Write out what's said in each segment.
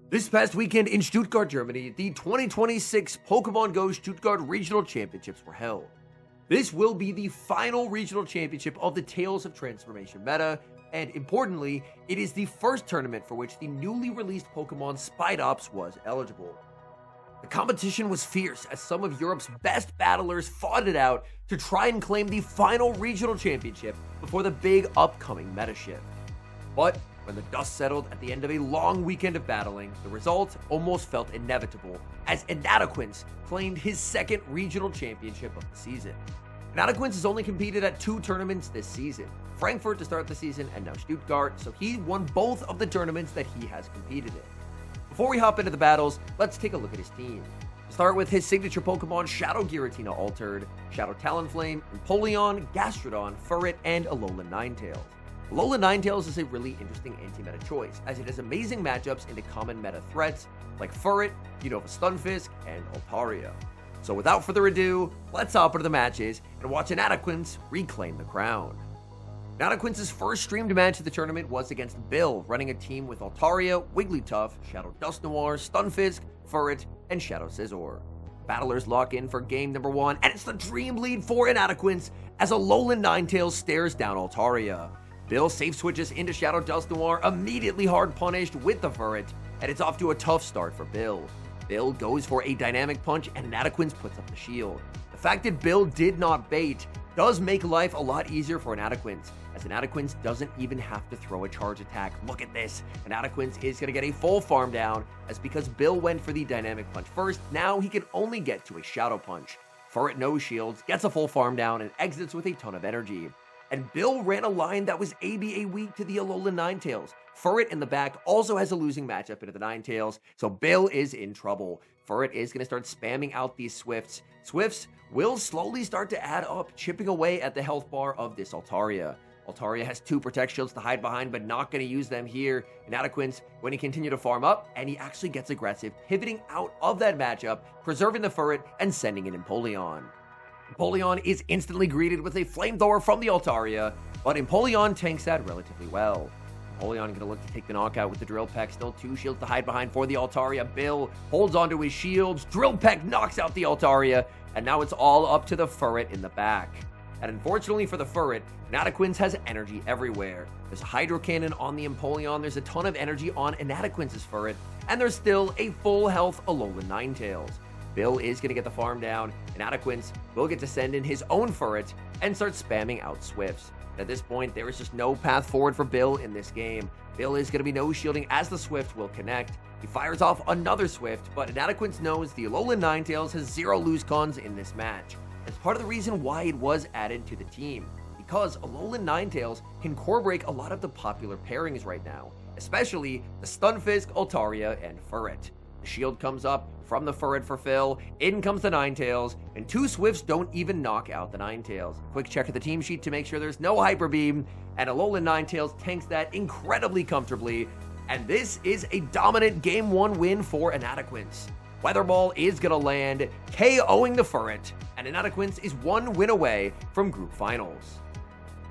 This past weekend in Stuttgart, Germany, the 2026 Pokemon Go Stuttgart Regional Championships were held. This will be the final regional championship of the Tales of Transformation meta, and importantly, it is the first tournament for which the newly released Pokemon Spidops was eligible. The competition was fierce as some of Europe's best battlers fought it out to try and claim the final regional championship before the big upcoming meta shift. But when the dust settled at the end of a long weekend of battling, the result almost felt inevitable as Inadequance claimed his second regional championship of the season. Inadequance has only competed at 2 tournaments this season, Frankfurt to start the season and now Stuttgart, so he won both of the tournaments that he has competed in. Before we hop into the battles, let's take a look at his team. To start with his signature Pokemon Shadow Giratina Altered, Shadow Talonflame, Empoleon, Gastrodon, Furret, and Alolan Ninetales. Alolan Ninetales is a really interesting anti-meta choice, as it has amazing matchups into common meta threats like Furret, Unova Stunfisk, and Altaria. So without further ado, let's hop into the matches and watch Inadequance reclaim the crown. Inadequance's first streamed match of the tournament was against Bill, running a team with Altaria, Wigglytuff, Shadow Dusknoir, Stunfisk, Furret, and Shadow Scizor. Battlers lock in for game number 1, and it's the dream lead for Inadequance as Alolan Ninetales stares down Altaria. Bill safe switches into Shadow Dusknoir, immediately hard punished with the Furret, and it's off to a tough start for Bill. Bill goes for a dynamic punch and Inadequance puts up the shield. The fact that Bill did not bait does make life a lot easier for Inadequance, as Inadequance doesn't even have to throw a charge attack. Look at this. Inadequance is going to get a full farm down, as because Bill went for the dynamic punch first, now he can only get to a shadow punch. Furret no shields, gets a full farm down, and exits with a ton of energy. And Bill ran a line that was ABA weak to the Alolan Ninetales. Furret in the back also has a losing matchup into the Ninetales, so Bill is in trouble. Furret is going to start spamming out these Swifts. Swifts will slowly start to add up, chipping away at the health bar of this Altaria. Altaria has 2 Protect Shields to hide behind, but not going to use them here. Inadequance when he continue to farm up, and he actually gets aggressive, pivoting out of that matchup, preserving the Furret, and sending in Empoleon. Empoleon is instantly greeted with a flamethrower from the Altaria, but Empoleon tanks that relatively well. Empoleon going to look to take the knockout with the Drill Peck, still 2 shields to hide behind for the Altaria. Bill holds onto his shields, Drill Peck knocks out the Altaria, and now it's all up to the Furret in the back. And unfortunately for the Furret, Inadequance has energy everywhere. There's a Hydro Cannon on the Empoleon, there's a ton of energy on Inadequance's Furret, and there's still a full health Alolan Ninetales. Bill is going to get the farm down. Inadequance will get to send in his own Furret and start spamming out Swifts. At this point, there is just no path forward for Bill in this game. Bill is going to be no shielding as the Swift will connect. He fires off another Swift, but Inadequance knows the Alolan Ninetales has 0 lose cons in this match. That's part of the reason why it was added to the team, because Alolan Ninetales can core break a lot of the popular pairings right now, especially the Stunfisk, Altaria, and Furret. The shield comes up from the Furret for Phil, in comes the Ninetales, and 2 Swifts don't even knock out the Ninetales. Quick check of the team sheet to make sure there's no Hyper Beam, and Alolan Ninetales tanks that incredibly comfortably, and this is a dominant Game 1 win for Inadequance. Weather Ball is going to land, KOing the Furret, and Inadequance is 1 win away from Group Finals.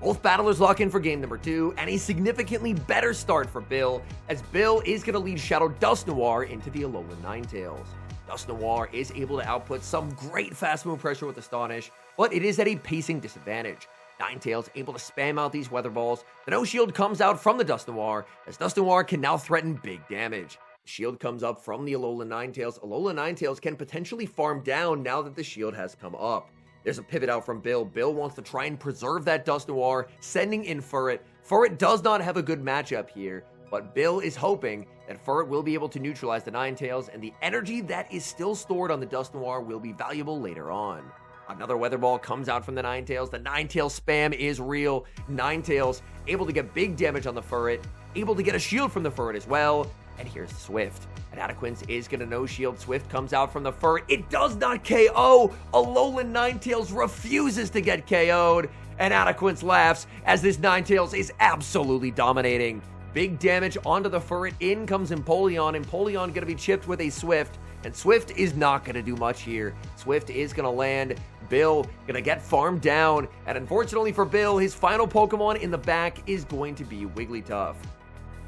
Both battlers lock in for game number 2, and a significantly better start for Bill, as Bill is going to lead Shadow Dusknoir into the Alolan Ninetales. Dusknoir is able to output some great fast move pressure with Astonish, but it is at a pacing disadvantage. Ninetales able to spam out these Weather Balls. The no shield comes out from the Dusknoir, as Dusknoir can now threaten big damage. The shield comes up from the Alolan Ninetales. Alolan Ninetales can potentially farm down now that the shield has come up. There's a pivot out from Bill. Bill wants to try and preserve that Dusknoir, sending in Furret. Furret does not have a good matchup here, but Bill is hoping that Furret will be able to neutralize the Ninetales, and the energy that is still stored on the Dusknoir will be valuable later on. Another Weather Ball comes out from the Ninetales. The Ninetales spam is real. Ninetales able to get big damage on the Furret, able to get a shield from the Furret as well. And here's the Swift. Inadequance is going to no-shield. Swift comes out from the Furret. It does not KO. Alolan Ninetales refuses to get KO'd. Inadequance laughs as this Ninetales is absolutely dominating. Big damage onto the Furret. In comes Empoleon. Empoleon going to be chipped with a Swift. And Swift is not going to do much here. Swift is going to land. Bill going to get farmed down. And unfortunately for Bill, his final Pokemon in the back is going to be Wigglytuff.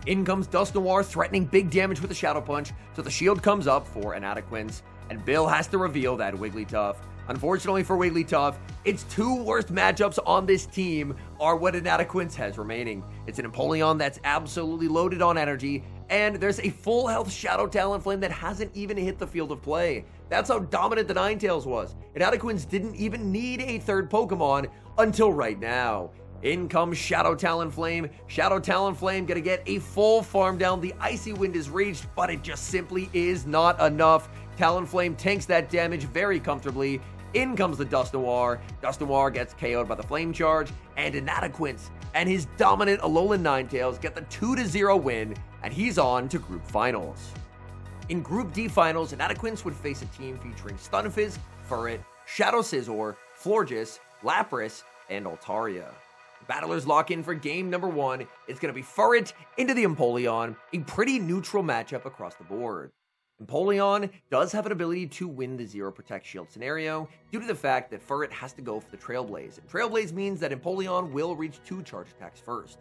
In comes Dusknoir, threatening big damage with a Shadow Punch, so the shield comes up for Inadequance, and Bill has to reveal that Wigglytuff. Unfortunately for Wigglytuff, its two worst matchups on this team are what Inadequance has remaining. It's an Empoleon that's absolutely loaded on energy, and there's a full health Shadow Talonflame that hasn't even hit the field of play. That's how dominant the Ninetales was. Inadequance didn't even need a third Pokemon until right now. In comes Shadow Talonflame. Shadow Talonflame gonna get a full farm down. The Icy Wind is reached, but it just simply is not enough. Talonflame tanks that damage very comfortably. In comes the Dusknoir. Dusknoir gets KO'd by the Flame Charge, and Inadequance and his dominant Alolan Ninetales get the 2-0 win, and he's on to Group Finals. In Group D Finals, Inadequance would face a team featuring Stunfisk, Furret, Shadow Scizor, Florges, Lapras, and Altaria. The battlers lock in for game number 1. It's going to be Furret into the Empoleon, a pretty neutral matchup across the board. Empoleon does have an ability to win the Zero Protect Shield scenario due to the fact that Furret has to go for the Trailblaze, and Trailblaze means that Empoleon will reach 2 charge attacks first.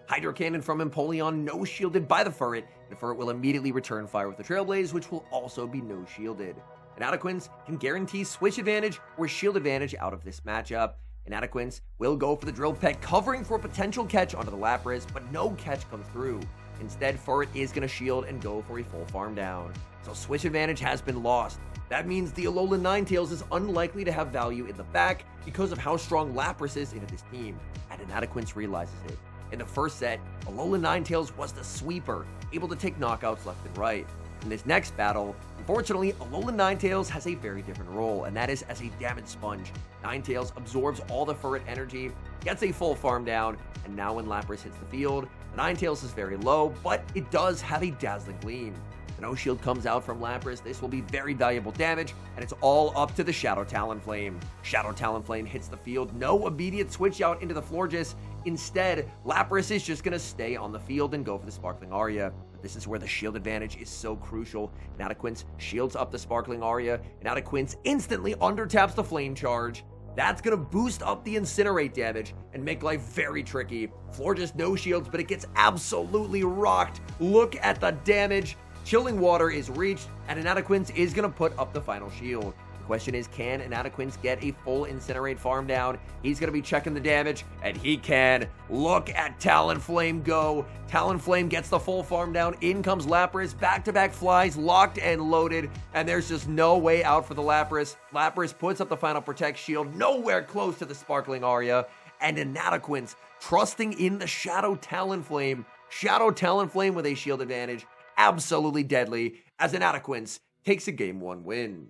Hydro Cannon from Empoleon no shielded by the Furret, and Furret will immediately return fire with the Trailblaze, which will also be no shielded. Inadequance can guarantee switch advantage or shield advantage out of this matchup. Inadequance will go for the Drill Peck, covering for a potential catch onto the Lapras, but no catch comes through. Instead, Furret is going to shield and go for a full farm down. So switch advantage has been lost. That means the Alolan Ninetales is unlikely to have value in the back because of how strong Lapras is into this team, and Inadequance realizes it. In the first set, Alolan Ninetales was the sweeper, able to take knockouts left and right. In this next battle, unfortunately, Alolan Ninetales has a very different role, and that is as a damage sponge. Ninetales absorbs all the Furret energy, gets a full farm down, and now when Lapras hits the field, the Ninetales is very low, but it does have a dazzling gleam. The no shield comes out from Lapras. This will be very valuable damage, and it's all up to the Shadow Talonflame. Shadow Talonflame hits the field, no immediate switch out into the Florges. Instead, Lapras is just going to stay on the field and go for the Sparkling Aria. But this is where the shield advantage is so crucial. Inadequance shields up the Sparkling Aria. Inadequance instantly undertaps the Flame Charge. That's going to boost up the Incinerate damage and make life very tricky. Florges no shields, but it gets absolutely rocked. Look at the damage. Chilling Water is reached, and Inadequance is going to put up the final shield. The question is, can Inadequance get a full Incinerate farm down? He's going to be checking the damage, and he can. Look at Talonflame go. Talonflame gets the full farm down. In comes Lapras. Back-to-back flies, locked and loaded, and there's just no way out for the Lapras. Lapras puts up the final Protect Shield, nowhere close to the Sparkling Aria, and Inadequance trusting in the Shadow Talonflame. Shadow Talonflame with a shield advantage. Absolutely deadly, as Inadequance takes a Game 1 win.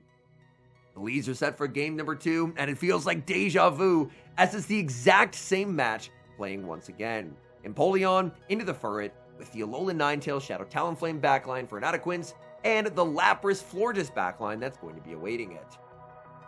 The leads are set for game number 2, and it feels like deja vu, as it's the exact same match playing once again. Empoleon into the Furret, with the Alolan Ninetales Shadow Talonflame backline for Inadequance, and the Lapras Florges backline that's going to be awaiting it.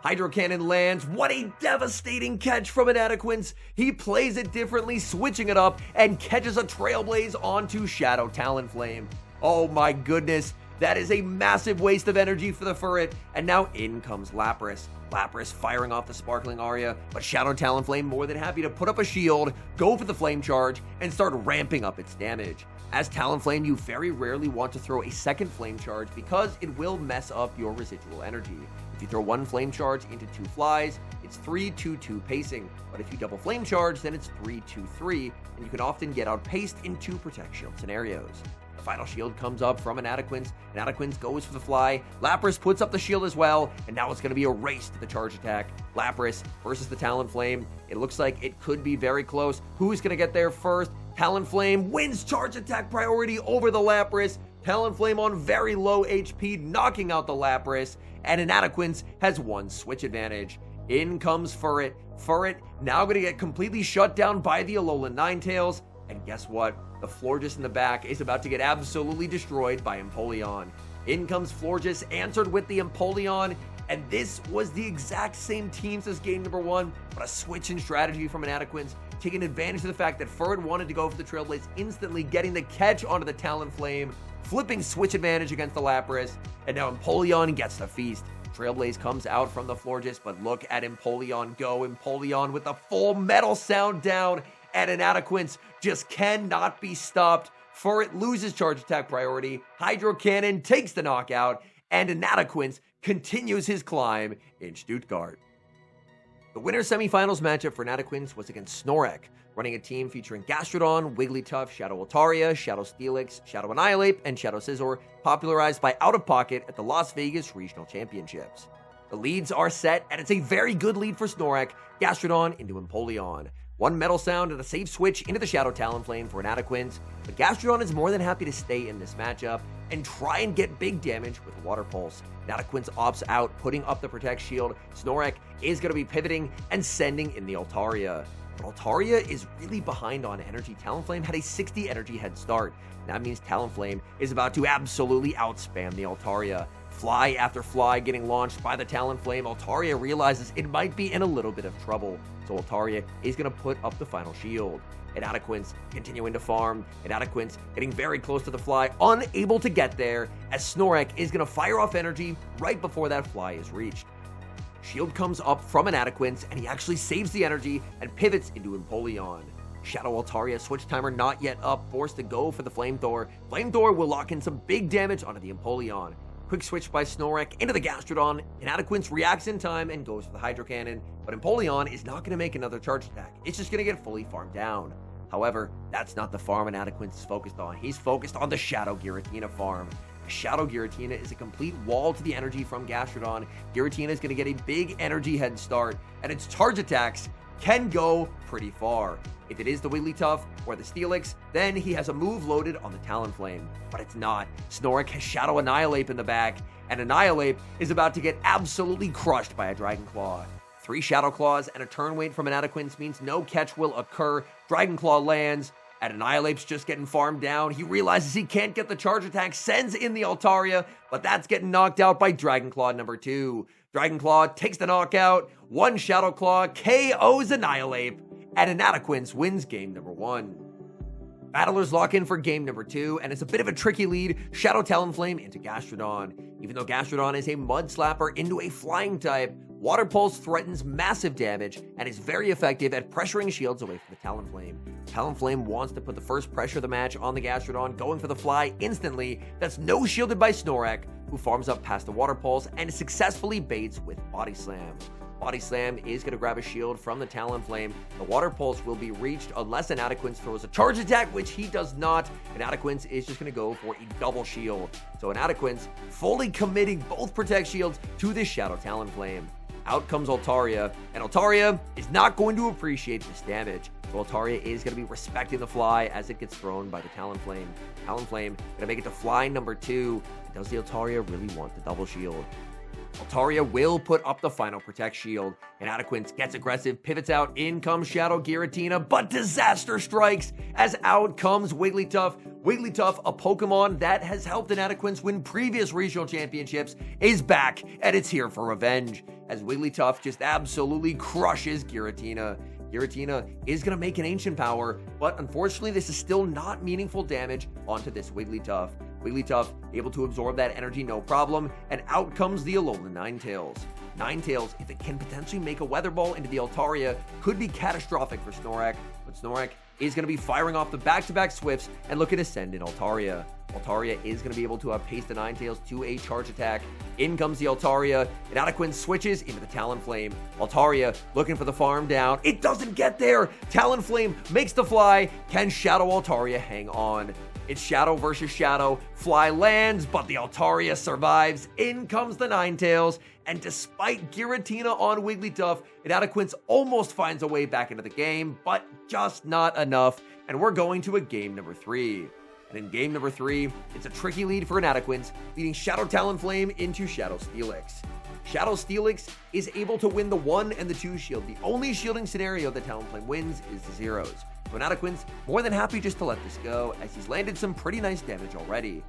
Hydro Cannon lands. What a devastating catch from Inadequance. He plays it differently, switching it up, and catches a Trailblaze onto Shadow Talonflame. Oh my goodness, that is a massive waste of energy for the Furret, and now in comes Lapras. Lapras firing off the Sparkling Aria, but Shadow Talonflame more than happy to put up a shield, go for the Flame Charge, and start ramping up its damage. As Talonflame, you very rarely want to throw a second Flame Charge because it will mess up your residual energy. If you throw one Flame Charge into 2 flies, it's 3-2-2 pacing, but if you double Flame Charge, then it's 3-2-3, and you can often get outpaced in 2 Protect Shield scenarios. The final shield comes up from Inadequance. Inadequance goes for the fly. Lapras puts up the shield as well, and now it's going to be a race to the charge attack. Lapras versus the Talonflame. It looks like it could be very close. Who's going to get there first? Talonflame wins charge attack priority over the Lapras. Talonflame on very low HP, knocking out the Lapras, and Inadequance has 1 switch advantage. In comes Furret. Furret now going to get completely shut down by the Alolan Ninetales, and guess what? The Florges in the back is about to get absolutely destroyed by Empoleon. In comes Florges, answered with the Empoleon, and this was the exact same teams as game number 1, but a switch in strategy from Inadequance, taking advantage of the fact that Furret wanted to go for the Trailblaze, instantly getting the catch onto the Talonflame, flipping switch advantage against the Lapras, and now Empoleon gets the feast. Trailblaze comes out from the Florges, but look at Empoleon go. Empoleon with the full metal sound down, and Inadequance just cannot be stopped. Furret loses charge attack priority, Hydro Cannon takes the knockout, and Inadequance continues his climb in Stuttgart. The winner semifinals matchup for Inadequance was against Snorek, running a team featuring Gastrodon, Wigglytuff, Shadow Altaria, Shadow Steelix, Shadow Annihilape, and Shadow Scizor, popularized by Out of Pocket at the Las Vegas Regional Championships. The leads are set, and it's a very good lead for Snorek, Gastrodon into Empoleon. One Metal Sound and a safe switch into the Shadow Talonflame for Inadequance, but Gastrodon is more than happy to stay in this matchup and try and get big damage with Water Pulse. Inadequance opts out, putting up the Protect Shield. Snorek is going to be pivoting and sending in the Altaria. But Altaria is really behind on energy. Talonflame had a 60 energy head start. That means Talonflame is about to absolutely outspam the Altaria. Fly after fly getting launched by the Talonflame. Altaria realizes it might be in a little bit of trouble, so Altaria is going to put up the final shield. Inadequance continuing to farm. Inadequance getting very close to the fly, unable to get there, as Snorek is going to fire off energy right before that fly is reached. Shield comes up from Inadequance, and he actually saves the energy and pivots into Empoleon. Shadow Altaria switch timer not yet up, forced to go for the Flamethrower. Flamethrower will lock in some big damage onto the Empoleon. Quick switch by Snorek into the Gastrodon. Inadequance reacts in time and goes for the Hydro Cannon, but Empoleon is not going to make another charge attack. It's just going to get fully farmed down. However, that's not the farm Inadequance is focused on. He's focused on the Shadow Giratina farm. Shadow Giratina is a complete wall to the energy from Gastrodon. Giratina is going to get a big energy head start, and its charge attacks can go pretty far. If it is the Wigglytuff or the Steelix, then he has a move loaded on the Talonflame. But it's not. Snorek has Shadow Annihilape in the back, and Annihilape is about to get absolutely crushed by a Dragon Claw. 3 Shadow Claws and a turn wait from Inadequance means no catch will occur. Dragon Claw lands, and Annihilape's just getting farmed down. He realizes he can't get the charge attack, sends in the Altaria, but that's getting knocked out by Dragon Claw number 2. Dragon Claw takes the knockout, 1 Shadow Claw KOs Annihilape, and Inadequance wins game number 1. Battlers lock in for game number 2, and it's a bit of a tricky lead. Shadow Talonflame into Gastrodon. Even though Gastrodon is a Mud Slapper into a Flying type, Water Pulse threatens massive damage and is very effective at pressuring shields away from the Talonflame. Talonflame wants to put the first pressure of the match on the Gastrodon, going for the fly instantly. That's no shielded by Snorek, who farms up past the Water Pulse and successfully baits with Body Slam. Body Slam is going to grab a shield from the Talonflame. The Water Pulse will be reached unless Inadequance throws a charge attack, which he does not. Inadequance is just going to go for a double shield. So Inadequance fully committing both Protect Shields to this Shadow Talonflame. Out comes Altaria, and Altaria is not going to appreciate this damage. So Altaria is going to be respecting the fly as it gets thrown by the Talonflame. Talonflame going to make it to fly number 2. And does the Altaria really want the double shield? Altaria will put up the final Protect Shield. Inadequance gets aggressive, pivots out, in comes Shadow Giratina, but disaster strikes as out comes Wigglytuff. Wigglytuff, a Pokemon that has helped Inadequance win previous regional championships, is back, and it's here for revenge, as Wigglytuff just absolutely crushes Giratina. Giratina is going to make an Ancient Power, but unfortunately this is still not meaningful damage onto this Wigglytuff. Wigglytuff able to absorb that energy no problem, and out comes the Alolan Ninetales. Ninetales, if it can potentially make a Weather Ball into the Altaria, could be catastrophic for Snorek, but Snorek is going to be firing off the back-to-back Swifts and looking to send in Altaria. Altaria is going to be able to outpace the Ninetales to a charge attack. In comes the Altaria. Inadequance switches into the Talonflame. Altaria looking for the farm down. It doesn't get there. Talonflame makes the fly. Can Shadow Altaria hang on? It's Shadow versus Shadow. Fly lands, but the Altaria survives. In comes the Ninetales. And despite Giratina on Wigglytuff, Inadequance almost finds a way back into the game, but just not enough. And we're going to a game number 3. And in game number 3, it's a tricky lead for Inadequance, leading Shadow Talonflame into Shadow Steelix. Shadow Steelix is able to win the 1 and the 2 shield. The only shielding scenario that Talonflame wins is the zeros. So Inadequance more than happy just to let this go, as he's landed some pretty nice damage already.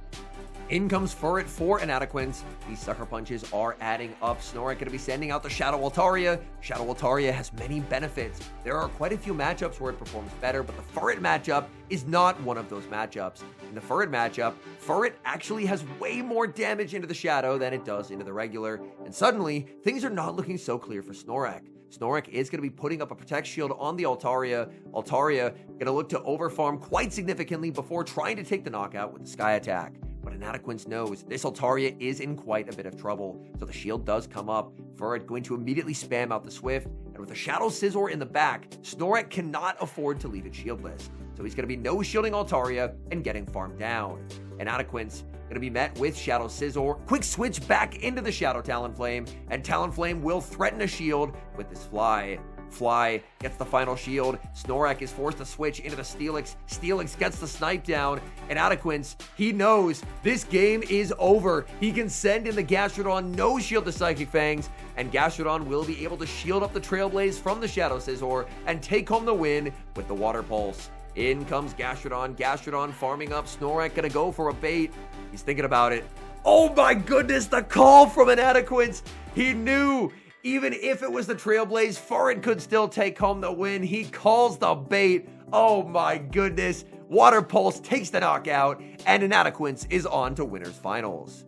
In comes Furret for Inadequance. These Sucker Punches are adding up. Snorek going to be sending out the Shadow Altaria. Shadow Altaria has many benefits. There are quite a few matchups where it performs better, but the Furret matchup is not one of those matchups. In the Furret matchup, Furret actually has way more damage into the Shadow than it does into the regular, and suddenly, things are not looking so clear for Snorek. Snoruck is going to be putting up a Protect Shield on the Altaria. Altaria going to look to overfarm quite significantly before trying to take the knockout with the Sky Attack. But Inadequance knows this Altaria is in quite a bit of trouble, so the shield does come up. Furret going to immediately spam out the Swift, and with a Shadow Scizor in the back, Snoruck cannot afford to leave it shieldless. So he's going to be no-shielding Altaria and getting farmed down. Inadequance going to be met with Shadow Scizor. Quick switch back into the Shadow Talonflame, and Talonflame will threaten a shield with this Fly. Fly gets the final shield. Snoruck is forced to switch into the Steelix. Steelix gets the snipe down. Inadequance, he knows this game is over. He can send in the Gastrodon, no shield to Psychic Fangs, and Gastrodon will be able to shield up the Trailblaze from the Shadow Scizor and take home the win with the Water Pulse. In comes Gastrodon. Gastrodon farming up. Snoruck gonna go for a bait. He's thinking about it. Oh my goodness, the call from Inadequance. He knew. Even if it was the Trailblaze, Furret could still take home the win. He calls the bait. Oh my goodness. Water Pulse takes the knockout, and Inadequance is on to Winners Finals.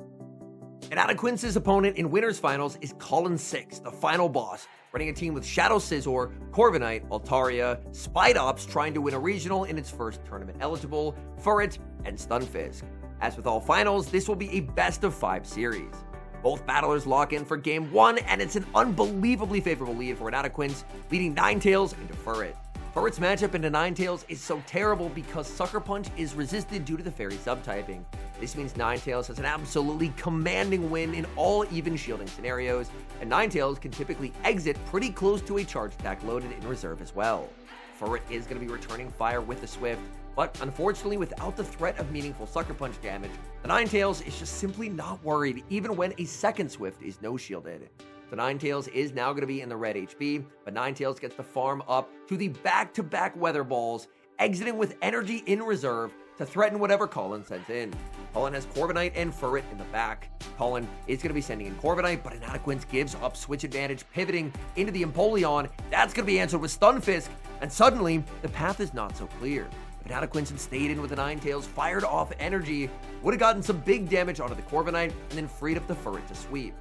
Inadequance's opponent in Winners Finals is Colin 6, the final boss, running a team with Shadow Scizor, Corviknight, Altaria, Spidops trying to win a regional in its first tournament eligible, Furret, and Stunfisk. As with all finals, this will be a best-of-5 series. Both battlers lock in for Game 1, and it's an unbelievably favorable lead for Inadequance, leading Ninetales into Furret. Furret's matchup into Ninetales is so terrible because Sucker Punch is resisted due to the Fairy subtyping. This means Ninetales has an absolutely commanding win in all even shielding scenarios, and Ninetales can typically exit pretty close to a charge attack loaded in reserve as well. Furret is going to be returning fire with the Swift, but unfortunately without the threat of meaningful Sucker Punch damage, the Ninetales is just simply not worried even when a second Swift is no-shielded. So Ninetales is now going to be in the red HP, but Ninetales gets the farm up to the back-to-back Weather Balls, exiting with energy in reserve to threaten whatever Colin sends in. Colin has Corviknight and Furret in the back. Colin is going to be sending in Corviknight, but Inadequance gives up switch advantage, pivoting into the Empoleon. That's going to be answered with Stunfisk, and suddenly, the path is not so clear. If Inadequance had stayed in with the Ninetales, fired off energy, would have gotten some big damage onto the Corviknight, and then freed up the Furret to sweep.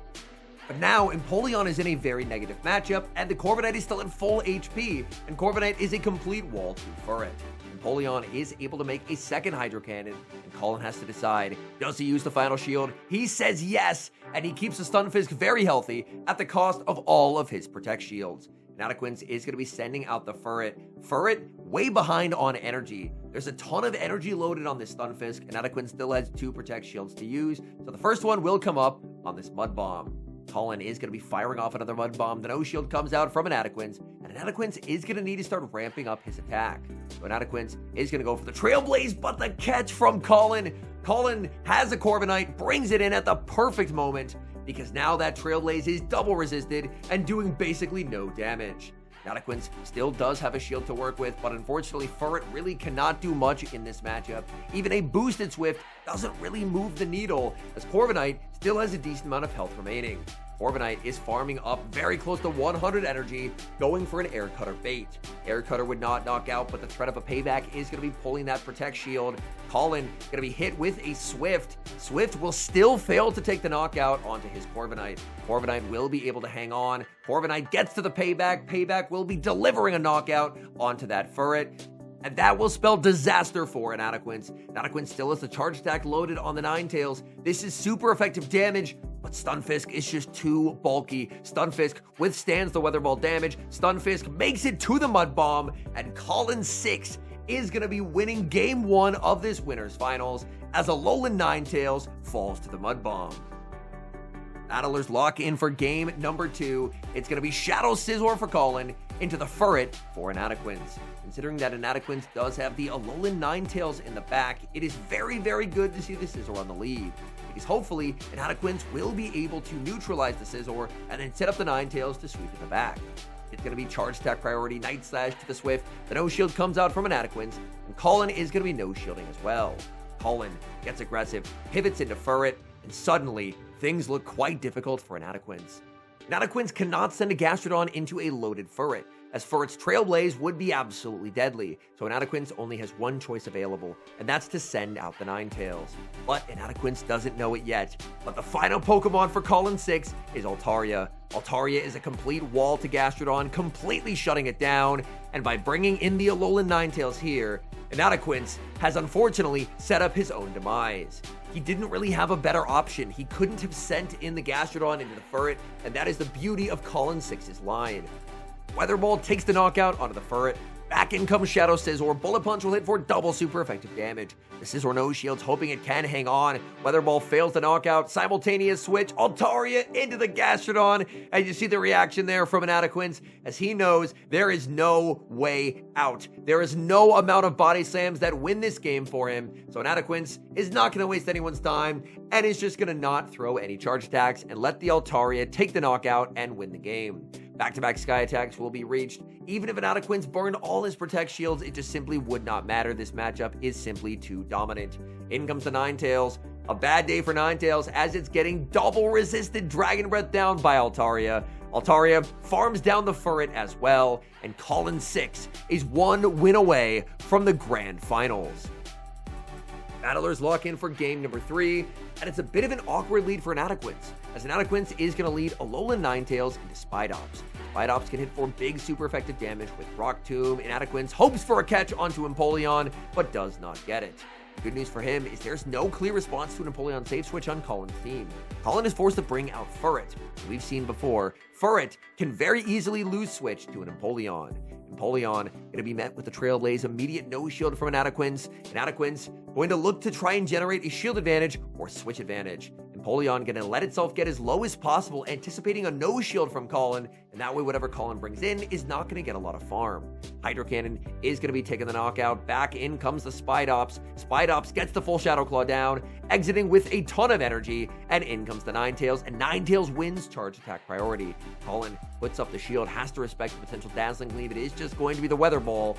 But now, Empoleon is in a very negative matchup, and the Corviknight is still at full HP, and Corviknight is a complete wall to Furret. Empoleon is able to make a second Hydro Cannon, and Colin has to decide, does he use the final shield? He says yes, and he keeps the Stunfisk very healthy at the cost of all of his Protect Shields. Inadequance is going to be sending out the Furret. Furret, way behind on energy. There's a ton of energy loaded on this Stunfisk. Inadequance still has 2 Protect Shields to use, so the first one will come up on this Mud Bomb. Colin is going to be firing off another Mud Bomb. The No Shield comes out from Inadequance, and Inadequance is going to need to start ramping up his attack. So Inadequance is going to go for the Trailblaze, but the catch from Colin. Colin has a Corviknight, brings it in at the perfect moment, because now that Trailblaze is double resisted and doing basically no damage. Inadequance still does have a shield to work with, but unfortunately Furret really cannot do much in this matchup. Even a boosted Swift doesn't really move the needle, as Corviknight still has a decent amount of health remaining. Corviknight is farming up very close to 100 energy, going for an Air Cutter bait. Air Cutter would not knock out, but the threat of a payback is going to be pulling that Protect Shield. Colin going to be hit with a Swift. Swift will still fail to take the knockout onto his Corviknight. Corviknight will be able to hang on. Corviknight gets to the payback. Payback will be delivering a knockout onto that Furret. And that will spell disaster for Inadequance. Inadequance still has the charge attack loaded on the Ninetales. This is super effective damage, but Stunfisk is just too bulky. Stunfisk withstands the Weather Ball damage. Stunfisk makes it to the Mud Bomb, and Colin 6 is going to be winning Game 1 of this Winners Finals as Alolan Ninetales falls to the Mud Bomb. Battlers lock in for game number 2. It's going to be Shadow Scizor for Colin into the Furret for Inadequance. Considering that Inadequance does have the Alolan Ninetales in the back, it is very, very good to see the Scizor on the lead, because hopefully Inadequance will be able to neutralize the Scizor and then set up the Ninetales to sweep in the back. It's going to be charge attack priority, Night Slash to the Swift, the No Shield comes out from Inadequance, and Colin is going to be no shielding as well. Colin gets aggressive, pivots into Furret, and suddenly things look quite difficult for Inadequance. Inadequance cannot send a Gastrodon into a loaded Furret. as Furret's Trailblaze would be absolutely deadly, so Inadequance only has one choice available, and that's to send out the Ninetales. But Inadequance doesn't know it yet, but the final Pokemon for Colin 6 is Altaria. Altaria is a complete wall to Gastrodon, completely shutting it down, and by bringing in the Alolan Ninetales here, Inadequance has unfortunately set up his own demise. He didn't really have a better option. He couldn't have sent in the Gastrodon into the Furret, and that is the beauty of Colin 6's line. Weather Ball takes the knockout onto the Furret. Back in comes Shadow Scizor. Bullet Punch will hit for double super effective damage. The Scizor no shields, hoping it can hang on. Weather Ball fails the knockout. Simultaneous switch. Altaria into the Gastrodon. And you see the reaction there from Inadequance as he knows there is no way out. There is no amount of body slams that win this game for him. So Inadequance is not going to waste anyone's time and is just going to not throw any charge attacks and let the Altaria take the knockout and win the game. Back-to-back Sky attacks will be reached. Even if Inadequance burned all his Protect shields, it just simply would not matter. This matchup is simply too dominant. In comes the Ninetales. A bad day for Ninetales as it's getting double resisted Dragon Breath down by Altaria. Altaria farms down the Furret as well, and Colin 6 is one win away from the Grand Finals. Battlers lock in for game number 3, and it's a bit of an awkward lead for Inadequance, as Inadequance is going to lead Alolan Ninetales into Spidops. Spidops can hit for big super effective damage with Rock Tomb. Inadequance hopes for a catch onto Empoleon, but does not get it. Good news for him is there's no clear response to an Empoleon safe switch on Colin's team. Colin is forced to bring out Furret. We've seen before, Furret can very easily lose switch to an Empoleon. Empoleon going to be met with the Trailblaze, immediate no shield from Inadequance. Inadequance going to look to try and generate a shield advantage or switch advantage. Empoleon going to let itself get as low as possible, anticipating a no shield from Colin, and that way whatever Colin brings in is not going to get a lot of farm. Hydro Cannon is going to be taking the knockout. Back in comes the Spidops. Spidops gets the full Shadow Claw down, exiting with a ton of energy, and in comes the Ninetales, and Ninetales wins charge attack priority. Colin puts up the shield, has to respect the potential dazzling leave. It is just going to be the Weather Ball,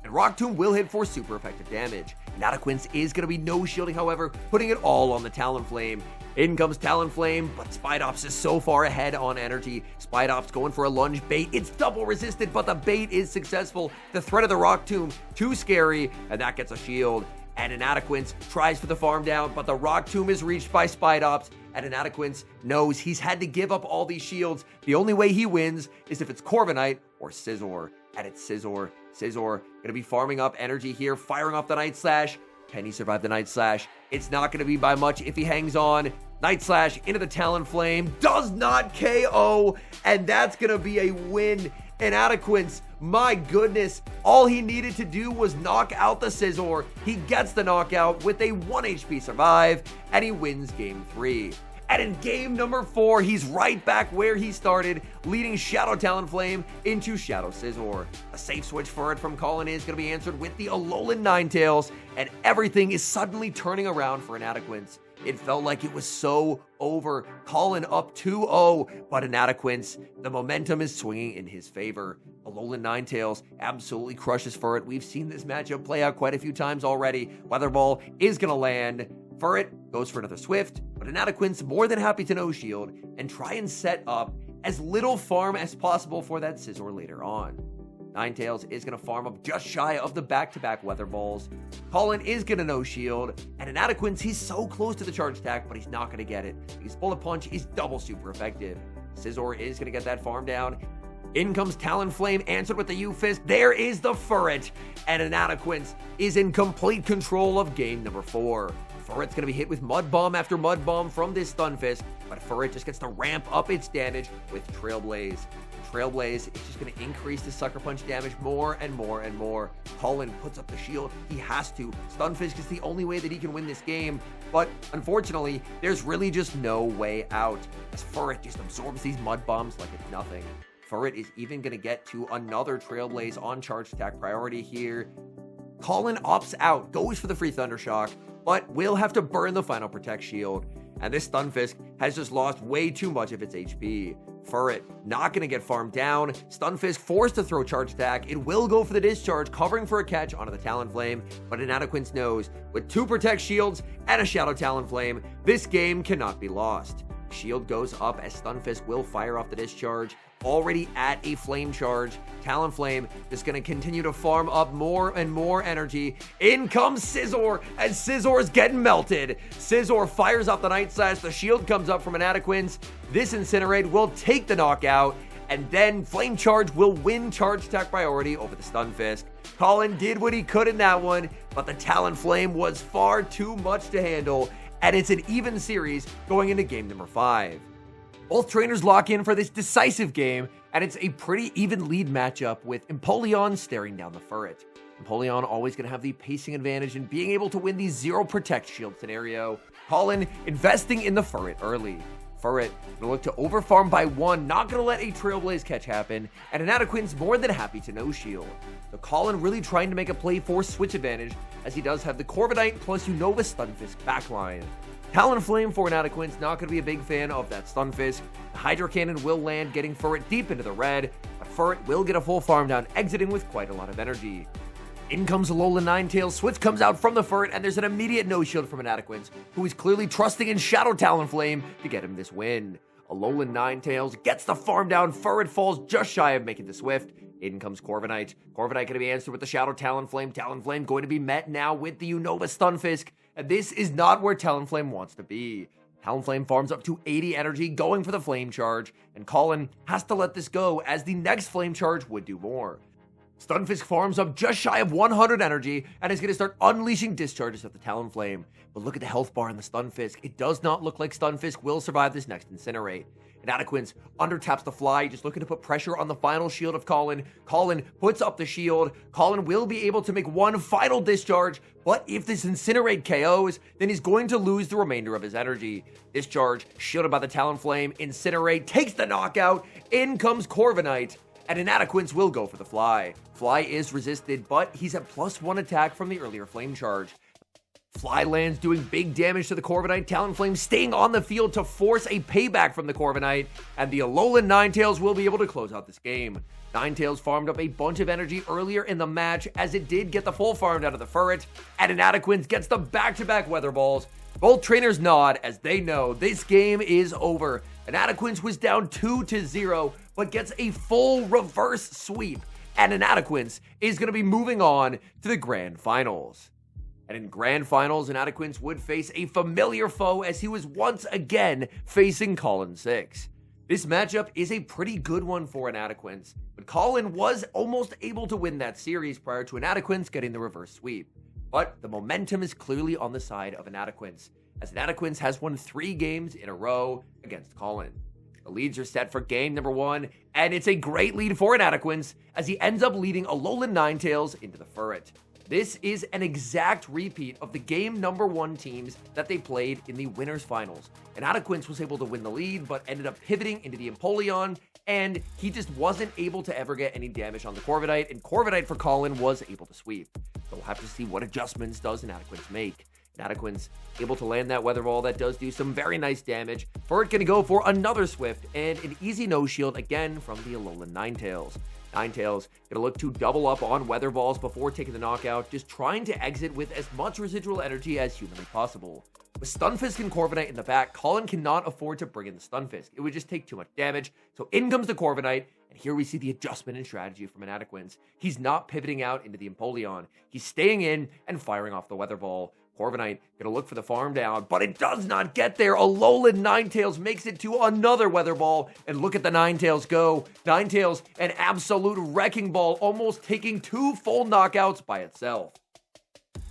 and Rock Tomb will hit for super effective damage. Inadequance is going to be no shielding, however, putting it all on the Talonflame. In comes Talonflame, but Spidops is so far ahead on energy. Spidops going for a lunge bait. It's double resisted, but the bait is successful. The threat of the Rock Tomb, too scary, and that gets a shield. And Inadequance tries for the farm down, but the Rock Tomb is reached by Spidops, and Inadequance knows he's had to give up all these shields. The only way he wins is if it's Corviknight or Scizor. And it's Scizor. Scizor going to be farming up energy here, firing off the Night Slash. Can he survive the Night Slash? It's not going to be by much if he hangs on. Night Slash into the Talonflame, does not KO, and that's going to be a win. Inadequance, my goodness, all he needed to do was knock out the Scizor. He gets the knockout with a 1 HP survive, and he wins game 3. And in game number 4, he's right back where he started, leading Shadow Talonflame into Shadow Scizor. A safe switch for it from Colin is going to be answered with the Alolan Ninetales, and everything is suddenly turning around for Inadequance. It felt like it was so over. Colin up 2-0, but Inadequance, the momentum is swinging in his favor. Alolan Ninetales absolutely crushes Furret. We've seen this matchup play out quite a few times already. Weather Ball is going to land. Furret goes for another Swift, but Inadequance more than happy to no shield and try and set up as little farm as possible for that Scizor later on. Ninetales is going to farm up just shy of the back-to-back Weather Balls. Colin is going to no shield, and Inadequance, he's so close to the charge attack, but he's not going to get it because Bullet Punch is double super effective. Scizor is going to get that farm down. In comes Talonflame, answered with the U-Fist. There is the Furret, and Inadequance is in complete control of game number 4. Furret's going to be hit with Mud Bomb after Mud Bomb from this Stunfisk, but Furret just gets to ramp up its damage with Trailblaze. Trailblaze is just going to increase the Sucker Punch damage more and more and more. Colin puts up the shield. He has to. Stunfisk is the only way that he can win this game, but unfortunately, there's really just no way out, as Furret just absorbs these Mud Bombs like it's nothing. Furret is even going to get to another Trailblaze on charge attack priority here. Colin opts out, goes for the free Thunder Shock, but will have to burn the final Protect shield. And this Stunfisk has just lost way too much of its HP. Furret not going to get farmed down. Stunfisk forced to throw charge attack. It will go for the discharge, covering for a catch onto the Talonflame, but Inadequance knows with 2 Protect shields and a Shadow Talonflame, this game cannot be lost. Shield goes up as Stunfisk will fire off the discharge. Already at a flame charge. Talonflame is going to continue to farm up more and more energy. In comes Scizor, and Scizor's getting melted. Scizor fires off the Night Slash. The shield comes up from Inadequance. This Incinerate will take the knockout, and then Flame Charge will win charge attack priority over the Stunfisk. Colin did what he could in that one, but the Talonflame was far too much to handle, and it's an even series going into game number 5. Both trainers lock in for this decisive game, and it's a pretty even lead matchup with Empoleon staring down the Furret. Empoleon always going to have the pacing advantage and being able to win the zero protect shield scenario. Colin investing in the Furret early. Furret going to look to overfarm by 1, not going to let a Trailblaze catch happen, and Inadequance more than happy to no shield. So Colin really trying to make a play for switch advantage, as he does have the Corviknight plus Unova Stunfisk backline. Talonflame for Inadequance, not going to be a big fan of that Stunfisk. The Hydro Cannon will land, getting Furret deep into the red, but Furret will get a full farm down, exiting with quite a lot of energy. In comes Alolan Ninetales, switch comes out from the Furret, and there's an immediate no-shield from Inadequance, who is clearly trusting in Shadow Talonflame to get him this win. Alolan Ninetales gets the farm down, Furret falls just shy of making the Swift. In comes Corviknight. Corviknight going to be answered with the Shadow Talonflame. Talonflame going to be met now with the Unova Stunfisk, and this is not where Talonflame wants to be. Talonflame farms up to 80 energy, going for the Flame Charge, and Colin has to let this go, as the next Flame Charge would do more. Stunfisk farms up just shy of 100 energy and is going to start unleashing discharges at the Talonflame. But look at the health bar in the Stunfisk. It does not look like Stunfisk will survive this next Incinerate. Inadequance undertaps the Fly, just looking to put pressure on the final shield of Colin. Colin puts up the shield. Colin will be able to make one final discharge, but if this Incinerate KOs, then he's going to lose the remainder of his energy. Discharge, shielded by the Talonflame. Incinerate takes the knockout. In comes Corviknight, and Inadequance will go for the Fly. Fly is resisted, but he's at +1 attack from the earlier Flame Charge. Fly lands, doing big damage to the Corviknight. Talonflame staying on the field to force a payback from the Corviknight, and the Alolan Ninetales will be able to close out this game. Ninetales farmed up a bunch of energy earlier in the match, as it did get the full farm out of the Furret, and Inadequance gets the back-to-back Weather Balls. Both trainers nod, as they know this game is over. Inadequance was down 2-0, but gets a full reverse sweep, and Inadequance is going to be moving on to the Grand Finals. And in Grand Finals, Inadequance would face a familiar foe, as he was once again facing Colin 6. This matchup is a pretty good one for Inadequance, but Colin was almost able to win that series prior to Inadequance getting the reverse sweep. But the momentum is clearly on the side of Inadequance, as Inadequance has won 3 games in a row against Colin. The leads are set for game number 1, and it's a great lead for Inadequance, as he ends up leading Alolan Ninetales into the Furret. This is an exact repeat of the game number 1 teams that they played in the winners finals. Inadequance was able to win the lead, but ended up pivoting into the Empoleon, and he just wasn't able to ever get any damage on the Corviknight, and Corviknight for Colin was able to sweep. So we'll have to see what adjustments does Inadequance make. Inadequance able to land that Weather Ball that does do some very nice damage. Furret going to go for another Swift, and an easy no-shield again from the Alolan Ninetales. Ninetales going to look to double up on Weather Balls before taking the knockout, just trying to exit with as much residual energy as humanly possible. With Stunfisk and Corviknight in the back, Colin cannot afford to bring in the Stunfisk. It would just take too much damage, so in comes the Corviknight, and here we see the adjustment in strategy from Inadequance. He's not pivoting out into the Empoleon. He's staying in and firing off the Weather Ball. Corviknight gonna look for the farm down, but it does not get there. Alolan Ninetales makes it to another Weather Ball, and look at the Ninetales go. Ninetales, an absolute wrecking ball, almost taking 2 full knockouts by itself.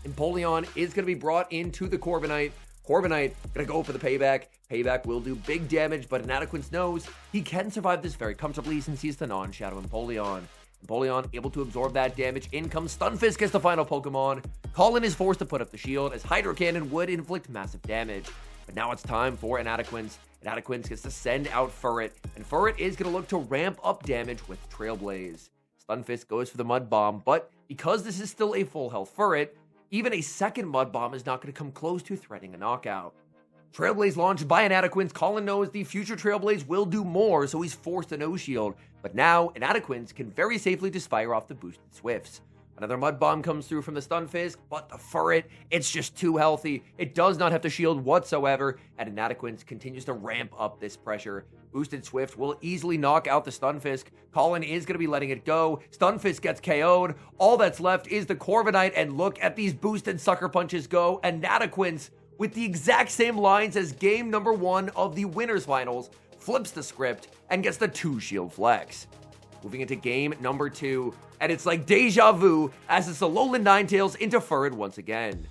Empoleon is gonna be brought into the Corviknight. Corviknight gonna go for the payback. Payback will do big damage, but Inadequance knows he can survive this very comfortably since he's the non-Shadow Empoleon. Empoleon able to absorb that damage. In comes Stunfisk as the final Pokemon. Colin is forced to put up the shield, as Hydro Cannon would inflict massive damage. But now it's time for Inadequance. Inadequance gets to send out Furret, and Furret is going to look to ramp up damage with Trailblaze. Stunfisk goes for the Mud Bomb, but because this is still a full health Furret, even a second Mud Bomb is not going to come close to threatening a knockout. Trailblaze launched by Inadequance. Colin knows the future Trailblaze will do more, so he's forced to no-shield. But now, Inadequance can very safely just fire off the boosted Swifts. Another Mud Bomb comes through from the Stunfisk, but the Furret, it's just too healthy. It does not have to shield whatsoever, and Inadequance continues to ramp up this pressure. Boosted Swift will easily knock out the Stunfisk. Colin is going to be letting it go. Stunfisk gets KO'd. All that's left is the Corviknight, and look at these boosted Sucker Punches go. Inadequance, with the exact same lines as game number 1 of the Winners Finals, flips the script and gets the 2-shield flex. Moving into game number 2, and it's like deja vu as it's Alolan Ninetales into Furret once again.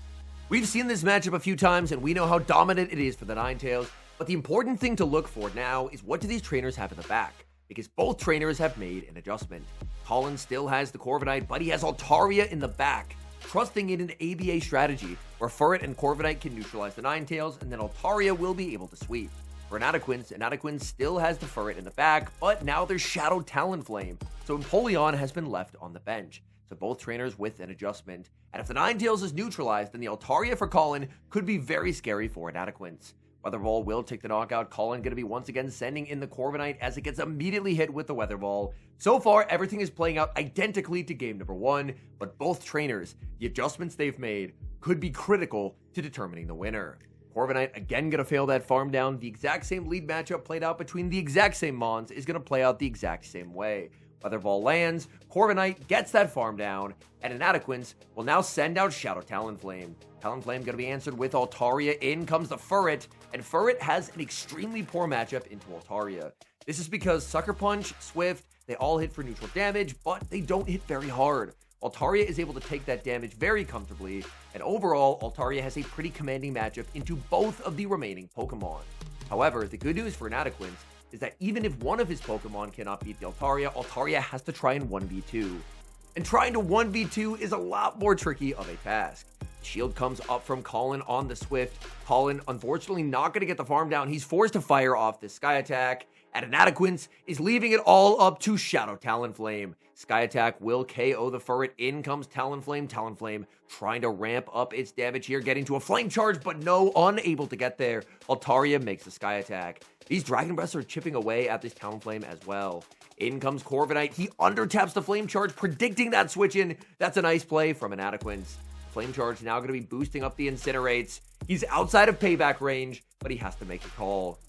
We've seen this matchup a few times, and we know how dominant it is for the Ninetales, but the important thing to look for now is what do these trainers have in the back, because both trainers have made an adjustment. Colin still has the Corviknight, but he has Altaria in the back, trusting in an ABA strategy where Furret and Corviknight can neutralize the Ninetales, and then Altaria will be able to sweep. For Inadequance still has the Furret in the back, but now there's Shadow Talonflame, so Empoleon has been left on the bench. So both trainers with an adjustment, and if the Ninetales is neutralized, then the Altaria for Colin could be very scary for Inadequance. Weather Ball will take the knockout. Colin going to be once again sending in the Corviknight as it gets immediately hit with the Weather Ball. So far, everything is playing out identically to game number 1, but both trainers, the adjustments they've made, could be critical to determining the winner. Corviknight again going to fail that farm down. The exact same lead matchup played out between the exact same Mons is going to play out the exact same way. Weather Ball lands, Corviknight gets that farm down, and Inadequance will now send out Shadow Talonflame. Talonflame going to be answered with Altaria. In comes the Furret, and Furret has an extremely poor matchup into Altaria. This is because Sucker Punch, Swift, they all hit for neutral damage, but they don't hit very hard. Altaria is able to take that damage very comfortably, and overall, Altaria has a pretty commanding matchup into both of the remaining Pokemon. However, the good news for Inadequance is that even if one of his Pokemon cannot beat the Altaria has to try and 1v2. And trying to 1v2 is a lot more tricky of a task. Shield comes up from Colin on the Swift. Colin, unfortunately, not going to get the farm down. He's forced to fire off this Sky Attack, and Inadequance is leaving it all up to Shadow Talonflame. Sky Attack will KO the Furret. In comes Talonflame. Talonflame trying to ramp up its damage here, getting to a Flame Charge, but no, unable to get there. Altaria makes the Sky Attack. These Dragon Breaths are chipping away at this Talonflame as well. In comes Corviknight. He undertaps the Flame Charge, predicting that switch in. That's a nice play from Inadequance. Flame Charge now going to be boosting up the Incinerates. He's outside of payback range, but he has to make a call.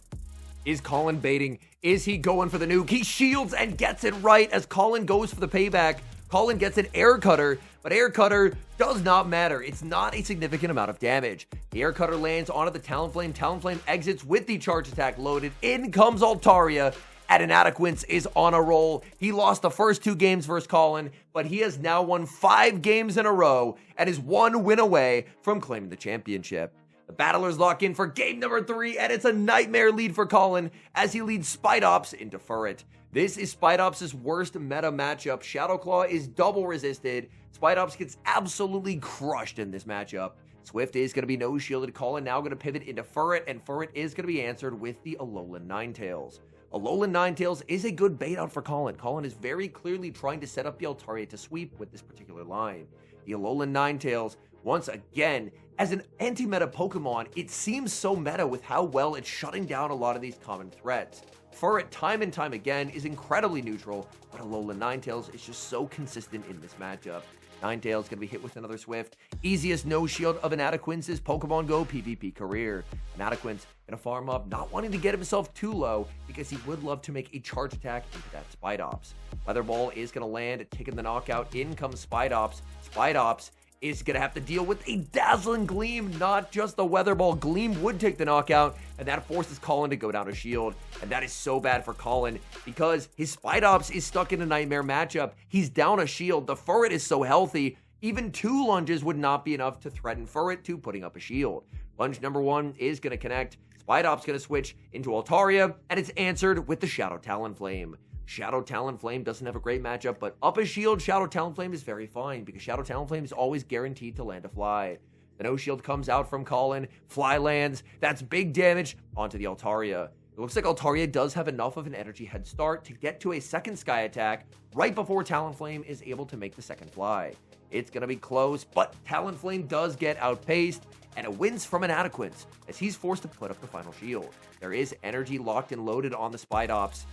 Is Colin baiting? Is he going for the nuke? He shields and gets it right as Colin goes for the payback. Colin gets an Air Cutter, but Air Cutter does not matter. It's not a significant amount of damage. The Air Cutter lands onto the Talonflame. Talonflame exits with the Charge Attack loaded. In comes Altaria, and Inadequance is on a roll. He lost the first 2 games versus Colin, but he has now won 5 games in a row and is 1 win away from claiming the championship. The Battlers lock in for game number 3, and it's a nightmare lead for Colin as he leads Spidops into Furret. This is Spidops' worst meta matchup. Shadow Claw is double resisted. Spidops gets absolutely crushed in this matchup. Swift is going to be no shielded. Colin now going to pivot into Furret, and Furret is going to be answered with the Alolan Ninetales. Alolan Ninetales is a good bait out for Colin. Colin is very clearly trying to set up the Altaria to sweep with this particular line. The Alolan Ninetales, once again, as an anti-meta Pokemon, it seems so meta with how well it's shutting down a lot of these common threats. Furret, time and time again, is incredibly neutral, but Alolan Ninetales is just so consistent in this matchup. Ninetales going to be hit with another Swift. Easiest no shield of Inadequance's Pokemon Go PvP career. Inadequance going to farm up, not wanting to get himself too low because he would love to make a charge attack into that Spidops. Weather Ball is going to land, taking the knockout. In comes Spidops. Spidops is going to have to deal with a Dazzling Gleam, not just the Weather Ball. Gleam would take the knockout, and that forces Colin to go down to shield. And that is so bad for Colin because his Spidops is stuck in a nightmare matchup. He's down a shield. The Furret is so healthy, even 2 lunges would not be enough to threaten Furret to putting up a shield. Lunge number 1 is going to connect. Spidops going to switch into Altaria, and it's answered with the Shadow Talonflame. Shadow Talonflame doesn't have a great matchup, but up a shield, Shadow Talonflame is very fine because Shadow Talonflame is always guaranteed to land a fly. The no shield comes out from Colin, fly lands, that's big damage onto the Altaria. It looks like Altaria does have enough of an energy head start to get to a second Sky Attack right before Talonflame is able to make the second fly. It's going to be close, but Talonflame does get outpaced, and it wins from Inadequance as he's forced to put up the final shield. There is energy locked and loaded on the Spidops.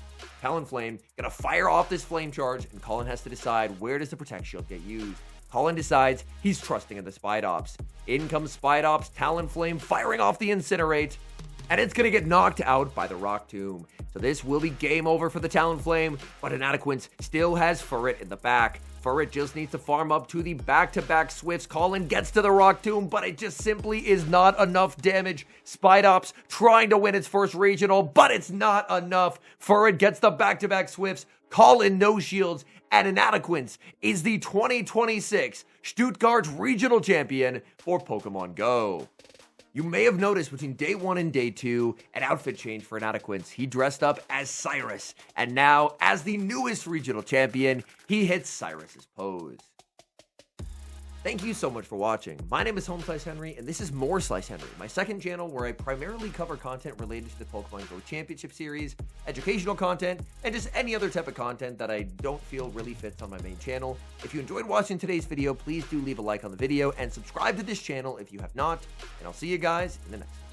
Talonflame gonna fire off this Flame Charge, and Colin has to decide where does the Protect Shield get used. Colin decides he's trusting in the Spidops. In comes Spidops, Talonflame firing off the Incinerate, and it's going to get knocked out by the Rock Tomb. So this will be game over for the Talonflame, but Inadequance still has Furret in the back. Furret just needs to farm up to the back-to-back Swifts. Colin gets to the Rock Tomb, but it just simply is not enough damage. Spidops trying to win its first regional, but it's not enough. Furret gets the back-to-back Swifts. Colin no shields, and Inadequance is the 2026 Stuttgart Regional Champion for Pokemon Go. You may have noticed between day 1 and day 2, an outfit change for Inadequance. He dressed up as Cyrus, and now, as the newest regional champion, he hits Cyrus's pose. Thank you so much for watching. My name is Henry, and this is More Slice Henry, my second channel where I primarily cover content related to the Pokemon Go Championship Series, educational content, and just any other type of content that I don't feel really fits on my main channel. If you enjoyed watching today's video, please do leave a like on the video and subscribe to this channel if you have not, and I'll see you guys in the next one.